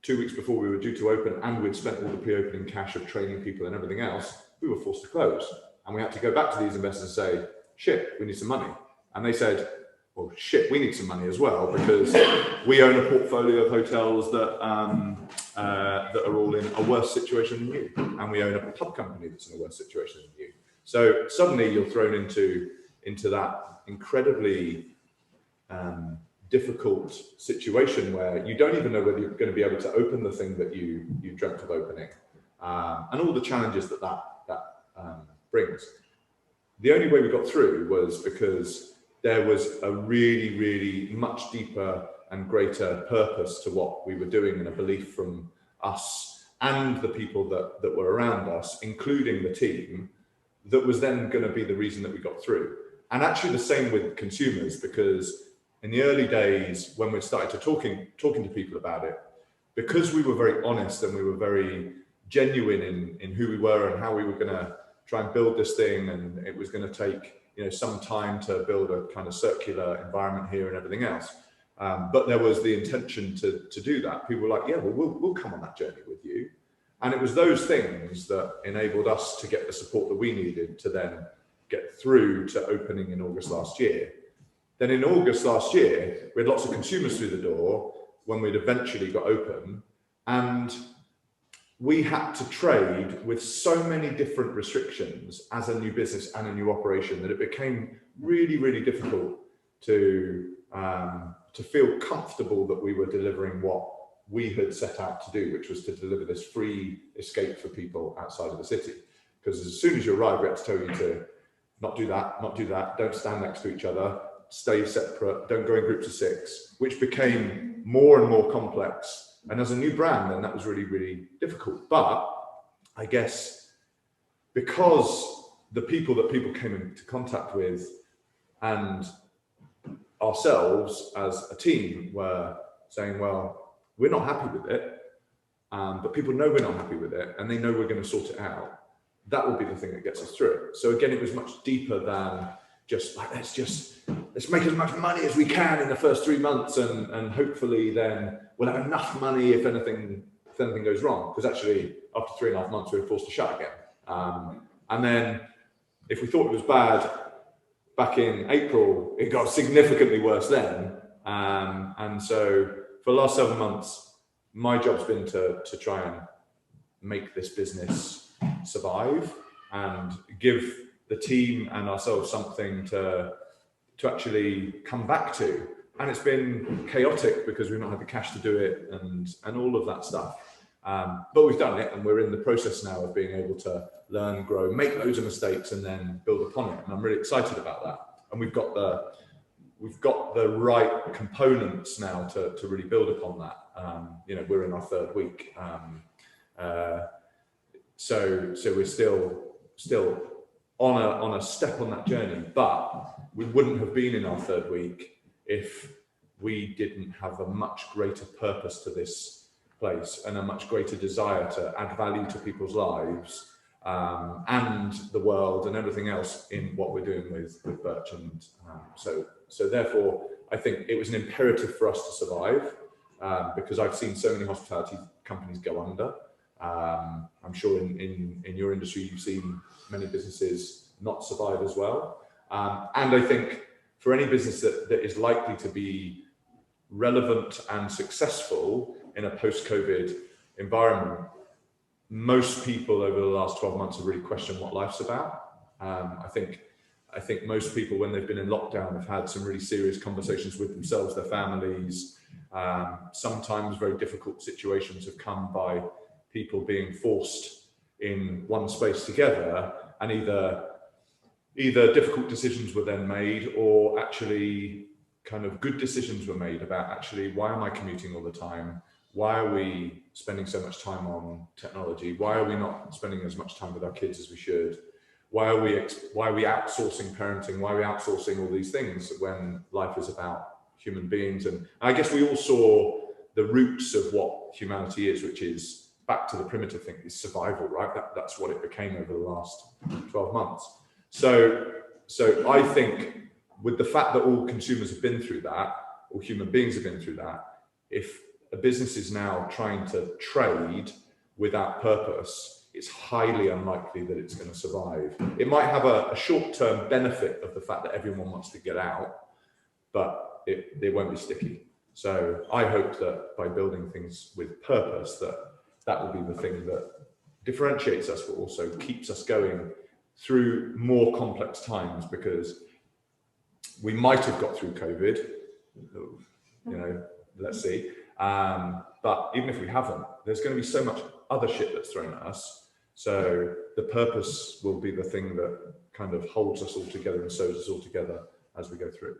2 weeks before we were due to open, and we'd spent all the pre-opening cash of training people and everything else, we were forced to close. And we had to go back to these investors and say, shit, we need some money. And they said, well, shit, we need some money as well, because we own a portfolio of hotels that are all in a worse situation than you. And we own a pub company that's in a worse situation than you. So suddenly you're thrown into that incredibly difficult situation where you don't even know whether you're going to be able to open the thing that you dreamt of opening, and all the challenges that brings. The only way we got through was because there was a really, really much deeper and greater purpose to what we were doing, and a belief from us and the people that were around us, including the team, that was then going to be the reason that we got through. And actually the same with consumers, because in the early days when we started to talking to people about it, because we were very honest and we were very genuine in who we were and how we were going to try and build this thing, and it was going to take, you know, some time to build a kind of circular environment here and everything else. But there was the intention to do that. People were like, yeah, well, we'll come on that journey with you. And it was those things that enabled us to get the support that we needed to then get through to opening in August last year. Then in August last year, we had lots of consumers through the door when we'd eventually got open, and we had to trade with so many different restrictions as a new business and a new operation that it became really, really difficult to feel comfortable that we were delivering what we had set out to do, which was to deliver this free escape for people outside of the city. Because as soon as you arrive, we had to tell you to not do that, don't stand next to each other, stay separate, don't go in groups of 6, which became more and more complex. And as a new brand, then that was really, really difficult. But I guess because the people that people came into contact with and ourselves as a team were saying, well, we're not happy with it, but people know we're not happy with it, and they know we're going to sort it out. That will be the thing that gets us through it. So again, it was much deeper than just like, let's make as much money as we can in the first 3 months, and hopefully then we'll have enough money if anything goes wrong. Because actually, after 3.5 months, we were forced to shut again. And then if we thought it was bad back in April, it got significantly worse then. And so for the last 7 months, my job's been to try and make this business survive and give the team and ourselves something to actually come back to. And it's been chaotic because we've not had the cash to do it and all of that stuff. But we've done it, and we're in the process now of being able to learn, grow, make loads of mistakes, and then build upon it. And I'm really excited about that. And we've got the right components now to really build upon that. You know, we're in our 3rd week. So we're still on a step on that journey, but we wouldn't have been in our 3rd week if we didn't have a much greater purpose to this place and a much greater desire to add value to people's lives, and the world and everything else in what we're doing with Birch. And so therefore, I think it was an imperative for us to survive, because I've seen so many hospitality companies go under. I'm sure in your industry, you've seen many businesses not survive as well. And I think for any business that is likely to be relevant and successful in a post-COVID environment, most people over the last 12 months have really questioned what life's about. I think most people, when they've been in lockdown, have had some really serious conversations with themselves, their families. Sometimes very difficult situations have come by people being forced in one space together and either difficult decisions were then made, or actually kind of good decisions were made about actually, why am I commuting all the time? Why are we spending so much time on technology? Why are we not spending as much time with our kids as we should? Why are we outsourcing parenting? Why are we outsourcing all these things when life is about human beings? And I guess we all saw the roots of what humanity is, which is back to the primitive thing, is survival, right? That's what it became over the last 12 months. So I think with the fact that all consumers have been through that, all human beings have been through that, if a business is now trying to trade without purpose, it's highly unlikely that it's going to survive. It might have a short-term benefit of the fact that everyone wants to get out, but it won't be sticky. So I hope that by building things with purpose, that will be the thing that differentiates us, but also keeps us going through more complex times, because we might have got through COVID, let's see. But even if we haven't, there's going to be so much other shit that's thrown at us. So the purpose will be the thing that kind of holds us all together and sews us all together as we go through it.